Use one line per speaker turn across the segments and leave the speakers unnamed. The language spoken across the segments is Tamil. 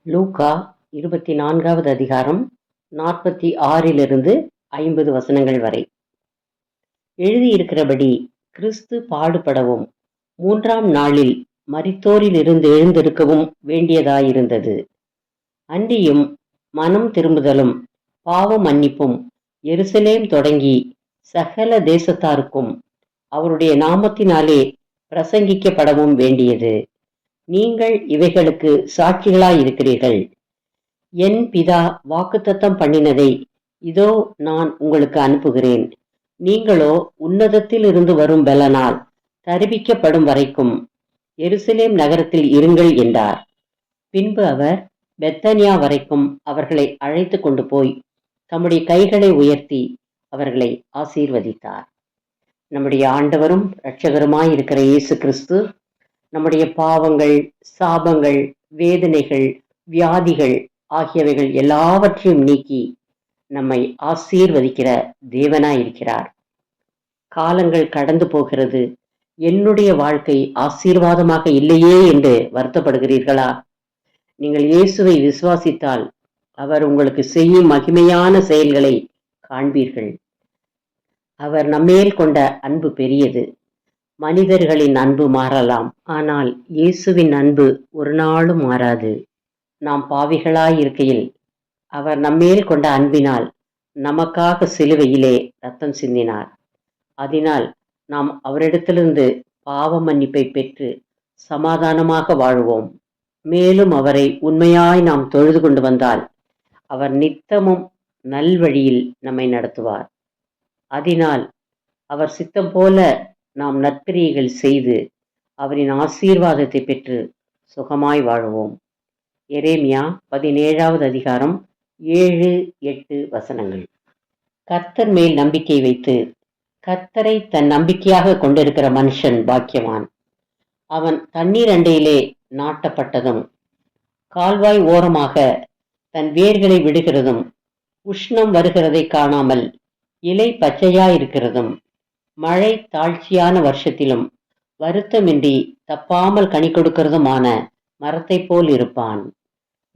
லூக்கா 24வது அதிகாரம் 46 50 வசனங்கள் வரை. எழுதியிருக்கிறபடி கிறிஸ்து பாடுபடவும் 3ஆம் நாளில் மரித்தோரில் இருந்து எழுந்திருக்கவும் வேண்டியதாயிருந்தது. அன்றியும் மனம் திரும்புதலும் பாவ மன்னிப்பும் எருசலேம் தொடங்கி சகல தேசத்தாருக்கும் அவருடைய நாமத்தினாலே பிரசங்கிக்கப்படவும் வேண்டியது. நீங்கள் இவைகளுக்கு சாட்சிகளாயிருக்கிறீர்கள். என் பிதா வாக்குத்தத்தம் பண்ணினதை இதோ நான் உங்களுக்கு அனுப்புகிறேன். நீங்களோ உன்னதத்தில் இருந்து வரும் பலனால் தருவிக்கப்படும் வரைக்கும் எருசலேம் நகரத்தில் இருங்கள் என்றார். பின்பு அவர் பெத்தனியா வரைக்கும் அவர்களை அழைத்து கொண்டு போய் தம்முடைய கைகளை உயர்த்தி அவர்களை ஆசீர்வதித்தார். நம்முடைய ஆண்டவரும் இரட்சகருமாயிருக்கிற இயேசு கிறிஸ்து நம்முடைய பாவங்கள், சாபங்கள், வேதனைகள், வியாதிகள் ஆகியவைகள் எல்லாவற்றையும் நீக்கி நம்மை ஆசீர்வதிக்கிற தேவனாயிருக்கிறார். காலங்கள் கடந்து போகிறது, என்னுடைய வாழ்க்கை ஆசீர்வாதமாக இல்லையே என்று வருத்தப்படுகிறீர்களா? நீங்கள் இயேசுவை விசுவாசித்தால் அவர் உங்களுக்கு செய்யும் மகிமையான செயல்களை காண்பீர்கள். அவர் நம்மேல் கொண்ட அன்பு பெரியது. மனிதர்களின் அன்பு மாறலாம், ஆனால் இயேசுவின் அன்பு ஒரு நாளும் மாறாது. நாம் பாவிகளாயிருக்கையில் அவர் நம்மேல் கொண்ட அன்பினால் நமக்காக சிலுவையிலே இரத்தம் சிந்தினார். அதனால் நாம் அவரிடத்திலிருந்து பாவ மன்னிப்பை பெற்று சமாதானமாக வாழ்வோம். மேலும் அவரை உண்மையாய் நாம் தொழுது கொண்டு வந்தால் அவர் நித்தமும் நல்வழியில் நம்மை நடத்துவார். அதனால் அவர் சித்தம் போல நாம் நற்கிரியைகள் செய்து அவரின் ஆசீர்வாதத்தை பெற்று சுகமாய் வாழுவோம். எரேமியா 17வது அதிகாரம் 7-8 வசனங்கள். கர்த்தர் மேல் நம்பிக்கை வைத்து கர்த்தரை தன் நம்பிக்கையாக கொண்டிருக்கிற மனுஷன் பாக்கியவான். அவன் தண்ணீர் அண்டையிலே நாட்டப்பட்டதும் கால்வாய் ஓரமாக தன் வேர்களை விடுகிறதும் உஷ்ணம் வருகிறதை காணாமல் இலை பச்சையாயிருக்கிறதும் மழை தாழ்ச்சியான வருஷத்திலும் வருத்தமின்றி தப்பாமல் கனி கொடுக்கிறதுமான மரத்தை போல் இருப்பான்.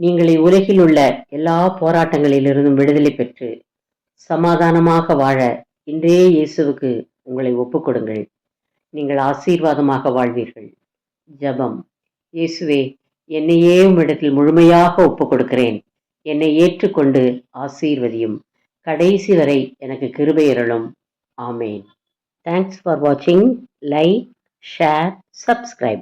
நீங்கள் உலகில் உள்ள எல்லா போராட்டங்களிலிருந்தும் விடுதலை பெற்று சமாதானமாக வாழ இன்றே இயேசுவுக்கு உங்களை ஒப்புக்கொடுங்கள். நீங்கள் ஆசீர்வாதமாக வாழ்வீர்கள். ஜெபம். இயேசுவே, என்னையே உம்மிடத்தில் முழுமையாக ஒப்புக் கொடுக்கிறேன். என்னை ஏற்றுக்கொண்டு ஆசீர்வதியும். கடைசி வரை எனக்கு கிருபை அருளும். ஆமேன். Thanks for watching. Like, share, subscribe.